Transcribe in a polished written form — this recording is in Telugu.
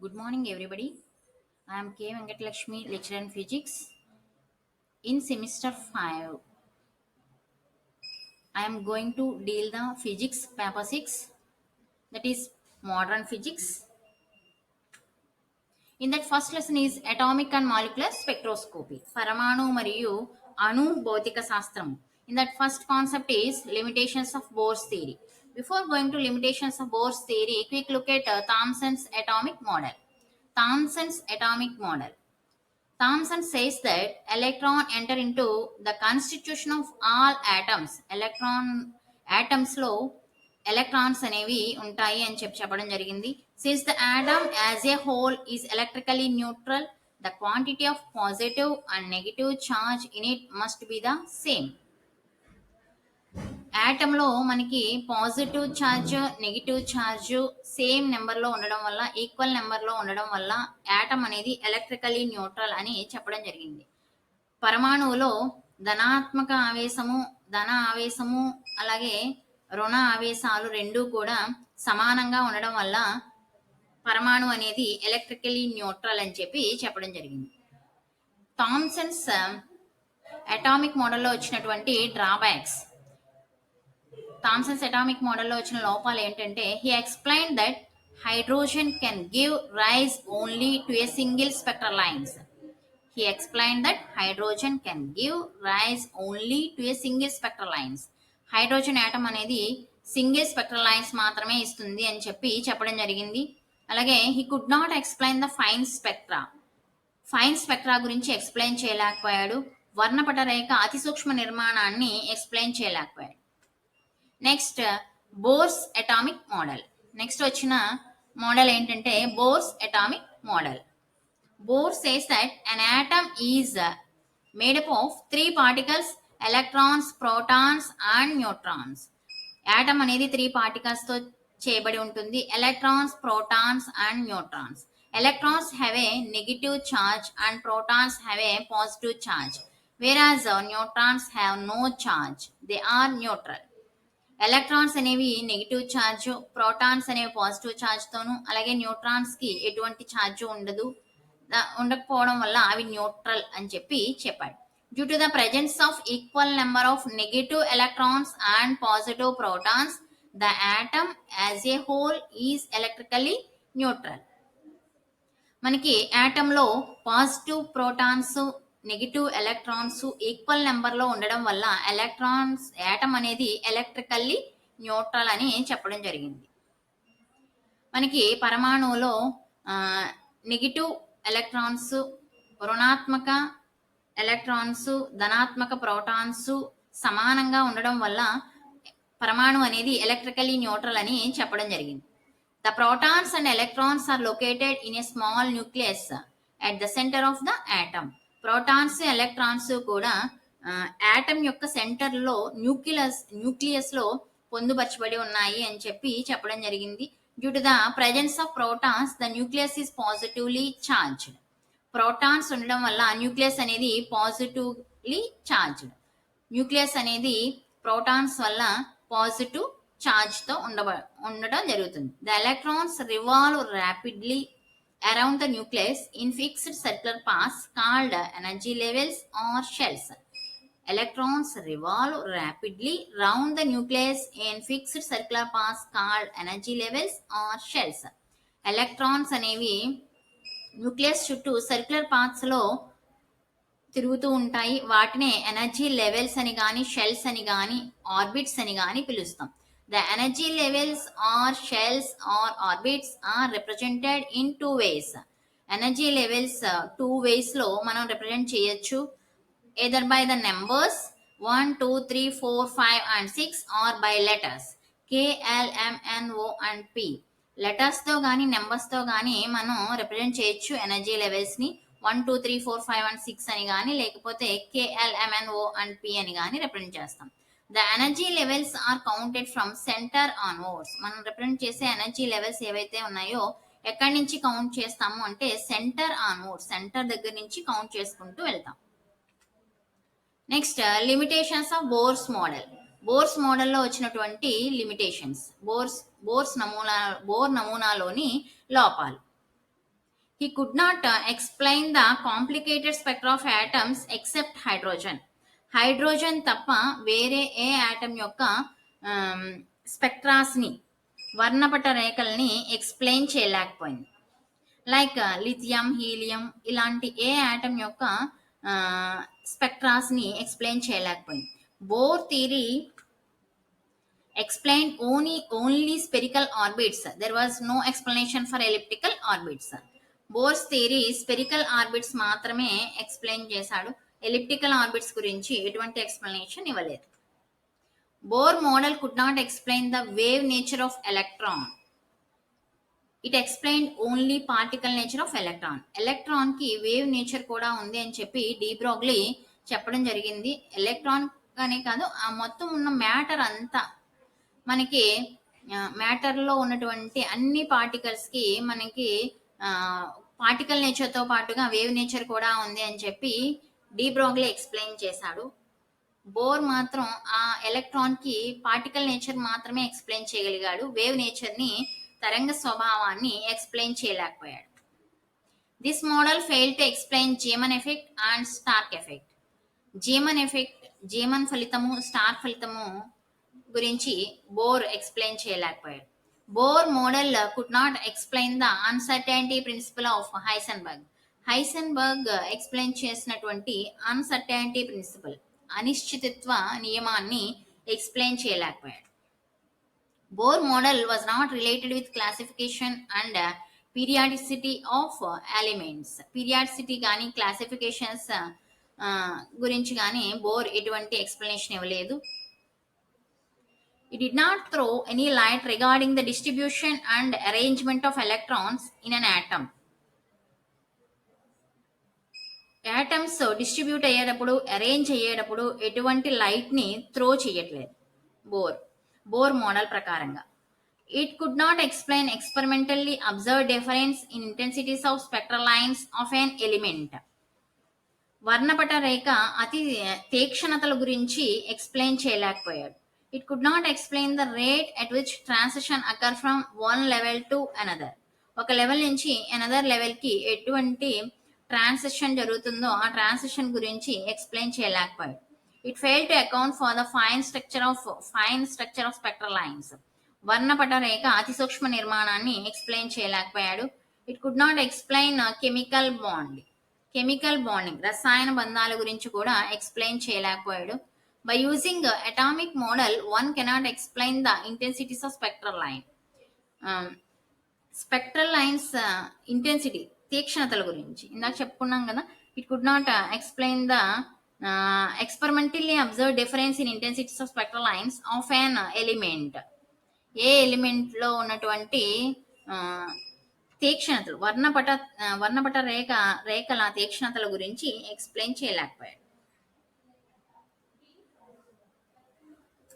Good morning, everybody. I am K. Venkatalakshmi, lecturer in physics. In semester 5, I am going to deal the physics paper 6, that is modern physics. In that first lesson is atomic and molecular spectroscopy. Paramanu Mariyu Anu Bhautika Shastram. In that first concept is limitations of Bohr's theory. Before going to limitations of Bohr's theory, quick look at Thomson's atomic model. Thomson's atomic model. Thomson says that electron enter into the constitution of all atoms. Atoms లో ఎలక్ట్రాన్స్ అనేవి ఉంటాయి అని చెప్పడం జరిగింది. Since the atom as a whole is electrically neutral, the quantity of positive and negative charge in it must be the same. యాటంలో మనకి positive charge negative charge same నెంబర్లో ఉండడం వల్ల ఈక్వల్ నెంబర్లో ఉండడం వల్ల యాటమ్ అనేది ఎలక్ట్రికలీ న్యూట్రల్ అని చెప్పడం జరిగింది. పరమాణువులో ధనాత్మక ఆవేశము ధన ఆవేశము అలాగే రుణ ఆవేశాలు రెండూ కూడా సమానంగా ఉండడం వల్ల పరమాణు అనేది ఎలక్ట్రికలీ న్యూట్రల్ అని చెప్పడం జరిగింది. థామ్సన్స్ అటామిక్ మోడల్లో వచ్చినటువంటి డ్రాబ్యాక్స్, థామ్సన్స్ అటామిక్ మోడల్లో వచ్చిన లోపాలు ఏంటంటే, he explain that hydrogen can give rise only to a single spectral lines. He explained that hydrogen can give rise only to a single spectral lines. Hydrogen atom అనేది సింగిల్ స్పెక్ట్రల్ లైన్స్ మాత్రమే ఇస్తుంది అని చెప్పడం జరిగింది. అలాగే he could not explain the fine spectra గురించి ఎక్స్ప్లెయిన్ చేయలేకపోయాడు. వర్ణపట రేఖ అతి సూక్ష్మ నిర్మాణాన్ని ఎక్స్ప్లెయిన్ చేయలేకపోయాడు. Next bores atomic model. Next వచ్చిన మోడల్ ఏంటంటే bores atomic model. Bohr says that an atom is made up of three particles, electrons, protons and neutrons. Atom అనేది 3 particles తో చేయబడి ఉంటుంది. Electrons, protons and neutrons. Electrons have a negative charge and protons have a positive charge, whereas neutrons have no charge. They are neutral. Electrons అనేవి నెగిటివ్ ఛార్జ్, ప్రోటాన్స్ అనేవి పాజిటివ్ ఛార్జ్ తోను, అలాగే న్యూట్రాన్స్ కి ఎటువంటి ఛార్జ్ ఉండకపోవడం వల్ల అవి న్యూట్రల్ అని చెప్పాడు. Due to the presence of equal number of negative electrons and positive protons, the atom as a whole is electrically neutral. మనకి ఆటంలో positive protons negative electrons equal నెంబర్లో ఉండడం వల్ల ఆటం అనేది ఎలక్ట్రికల్లీ న్యూట్రల్ అని చెప్పడం జరిగింది. మనకి పరమాణువులో నెగిటివ్ ఎలక్ట్రాన్స్, రుణాత్మక ఎలక్ట్రాన్స్, ధనాత్మక ప్రోటాన్స్ సమానంగా ఉండడం వల్ల పరమాణు అనేది ఎలక్ట్రికల్లీ న్యూట్రల్ అని చెప్పడం జరిగింది. The protons and electrons are located in a small nucleus at the center of the atom. Protons, electrons కూడా ఆటమ్ యొక్క సెంటర్లో న్యూక్లియస్ లో పొందుపరచబడి ఉన్నాయి అని చెప్పడం జరిగింది. Due to the presence of protons, the nucleus is positively charged. Protons ఉండడం వల్ల న్యూక్లియస్ అనేది పాజిటివ్లీ చార్జ్డ్. న్యూక్లియస్ అనేది ప్రోటాన్స్ వల్ల పాజిటివ్ చార్జ్ తో ఉండడం జరుగుతుంది. The electrons revolve rapidly around the nucleus in fixed circular paths called energy levels or shells. Electrons revolve rapidly round the nucleus in fixed circular paths called energy levels or shells. Electrons అనేవి న్యూక్లియస్ చుట్టూ సర్క్యులర్ పాత్స్ లో తిరుగుతూ ఉంటాయి. వాటినే ఎనర్జీ లెవెల్స్ అని కానీ, షెల్స్ అని కానీ, ఆర్బిట్స్ అని కానీ పిలుస్తాం. The energy levels or shells or orbits are represented in 2 ways. Energy levels 2 ways లో మనం రిప్రజెంట్ చేయొచ్చు. either by the numbers 1, 2, 3, 4, 5 and 6 or by letters K, L, M, N, O and P. Letters తో కానీ నెంబర్స్ తో కానీ మనం రిప్రజెంట్ చేయొచ్చు ఎనర్జీ లెవెల్స్ ని. 1, 2, 3, 4, 5 and 6 అని కానీ, లేకపోతే K, L, M, N, O and P అని కానీ రిప్రజెంట్ చేస్తాం. The energy levels are counted from center onwards. మనం రిప్రజెంట్ చేసే ఎనర్జీ లెవెల్స్ ఏవైతే ఉన్నాయో ఎక్కడి నుంచి కౌంట్ చేస్తాము అంటే సెంటర్ ఆన్వర్డ్స్, సెంటర్ దగ్గర నుంచి కౌంట్ చేసుకుంటూ వెళ్తాం. Next limitations of Bohr's model. Bohr's మోడల్లో వచ్చినటువంటి లిమిటేషన్స్, బోర్ నమూనాలోని లోపాలు. He could not explain the complicated spectra of atoms except hydrogen. Hydrogen తప్ప వేరే ఏ ఆటం యొక్క స్పెక్ట్రాస్ని వర్ణపట రేఖల్ని ఎక్స్ప్లెయిన్ చేయలేకపోయింది. లైక్ లిథియం, హీలియం ఇలాంటి ఏ ఆటం యొక్క స్పెక్ట్రాస్ని ఎక్స్ప్లెయిన్ చేయలేకపోయింది. Bore theory explained only spherical orbits. There was no explanation for elliptical orbits. Bohr's theory spherical orbits మాత్రమే ఎక్స్ప్లెయిన్ చేశాడు. ఎలిప్టికల్ ఆర్బిట్స్ గురించి ఎటువంటి ఎక్స్ప్లెనేషన్ ఇవ్వలేదు. Bohr model could not explain the wave nature of electron. It explain only particle nature of electron. Electron కి వేవ్ నేచర్ కూడా ఉంది అని చెప్పి డి బ్రోగ్లీ చెప్పడం జరిగింది. ఎలక్ట్రాన్ అనే కాదు, ఆ మొత్తం ఉన్న మ్యాటర్ అంతా మనకి మ్యాటర్లో ఉన్నటువంటి అన్ని పార్టికల్స్కి మనకి పార్టికల్ నేచర్తో పాటుగా వేవ్ నేచర్ కూడా ఉంది అని చెప్పి డి బ్రోగ్లీ ఎక్స్ప్లెయిన్ చేశాడు. బోర్ మాత్రం ఆ ఎలక్ట్రాన్కి పార్టికల్ నేచర్ మాత్రమే ఎక్స్ప్లెయిన్ చేయగలిగాడు. వేవ్ నేచర్ని, తరంగ స్వభావాన్ని ఎక్స్ప్లెయిన్ చేయలేకపోయాడు. This model fail to explain Zeeman effect and Stark effect. Zeeman effect, Zeeman ఫలితము, స్టార్ ఫలితము గురించి బోర్ ఎక్స్ప్లెయిన్ చేయలేకపోయాడు. Bohr model could not explain the uncertainty principle of Heisenberg. Heisenberg explain చేసినటువంటి అన్సర్టైనిటీ ప్రిన్సిపల్, అనిశ్చితత్వ నియమాన్ని ఎక్స్ప్లెయిన్ చేయలేకపోయాడు. Bohr model was not related with classification and periodicity of elements. Periodicity కానీ క్లాసిఫికేషన్స్ గురించి కానీ బోర్ ఎటువంటి ఎక్స్ప్లెనేషన్ ఇవ్వలేదు. It did not throw any light regarding the distribution and arrangement of electrons in an atom. Atoms distribute అయ్యేటప్పుడు, అరేంజ్ అయ్యేటప్పుడు ఎటువంటి లైట్ని త్రో చేయట్లేదు బోర్ మోడల్ ప్రకారంగా. It could not explain experimentally observed difference in intensities of spectral lines of an element. వర్ణపట రేఖ అతి తీక్షణతల గురించి ఎక్స్ప్లెయిన్ చేయలేకపోయాడు. It could not explain the rate at which transition occur from one level to another. ఒక లెవెల్ నుంచి అనదర్ లెవెల్కి ఎటువంటి ట్రాన్సిషన్ జరుగుతుందో ఆ ట్రాన్సిషన్ గురించి ఎక్స్ప్లెయిన్ చేయలేకపోయాడు. It failed to account for the fine structure of spectral lines. వర్ణపట రేఖ అతి సూక్ష్మ నిర్మాణాన్ని ఎక్స్ప్లెయిన్ చేయలేకపోయాడు. It could not explain chemical bonding, రసాయన బంధాల గురించి కూడా ఎక్స్ప్లెయిన్ చేయలేకపోయాడు. By using atomic model, one cannot explain the intensities of spectral line. Spectral lines intensity, తీక్షణతల గురించి ఇందాక చెప్పుకున్నాం కదా. It could not explain the experimentally observed difference in intensities of spectral lines of an element. ఏ ఎలిమెంట్లో ఉన్నటువంటి తీక్షణతలు, వర్ణపట రేఖల తీక్షణతల గురించి ఎక్స్ప్లెయిన్ చేయలేకపోయాడు.